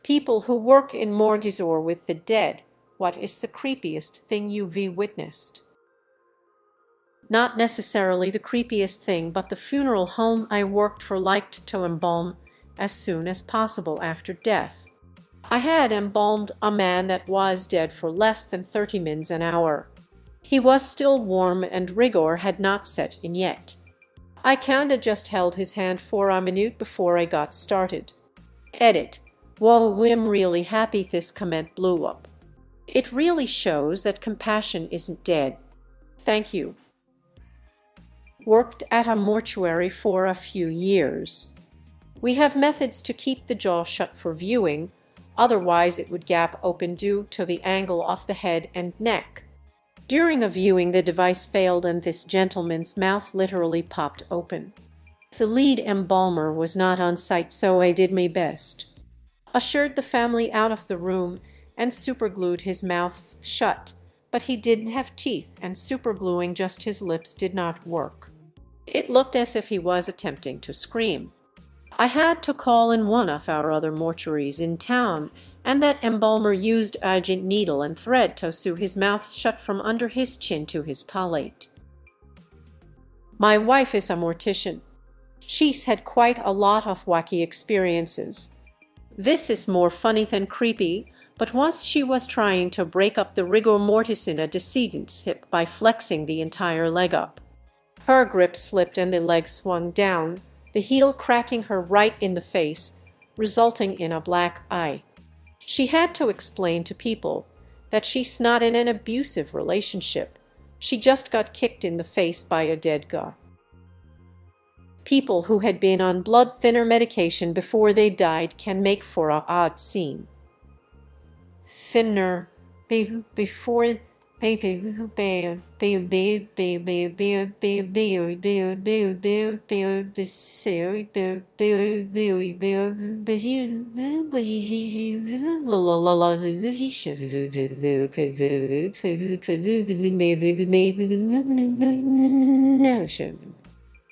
People who work in morgues or with the dead, what is the creepiest thing you've witnessed? Not necessarily the creepiest thing, but the funeral home I worked for liked to embalm as soon as possible after death. I had embalmed a man that was dead for less than 30 minutes an hour. He was still warm and rigor had not set in yet. I kinda just held his hand for a minute before I got started. Edit. Whoa, I'm really happy this comment blew up. It really shows that compassion isn't dead. Thank you. Worked at a mortuary for a few years. We have methods to keep the jaw shut for viewing, otherwise it would gap open due to the angle of the head and neck. During a viewing the device failed and this gentleman's mouth literally popped open. The lead embalmer was not on site, so I did my best. Ushered the family out of the room and superglued his mouth shut, but he didn't have teeth and supergluing just his lips did not work. It looked as if he was attempting to scream. I had to call in one of our other mortuaries in town, and that embalmer used a needle and thread to sew his mouth shut from under his chin to his palate. My wife is a mortician. She's had quite a lot of wacky experiences. This is more funny than creepy, but once she was trying to break up the rigor mortis in a decedent's hip by flexing the entire leg up. Her grip slipped and the leg swung down, the heel cracking her right in the face, resulting in a black eye. She had to explain to people that she's not in an abusive relationship. She just got kicked in the face by a dead guy. People who had been on blood thinner medication before they died can make for an odd scene. Thinner before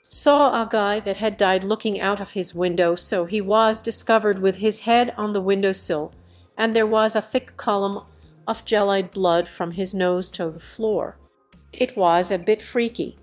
saw a guy that had died looking out of his window, so he was discovered with his head on the windowsill, and there was a thick column of jellied blood from his nose to the floor. It was a bit freaky.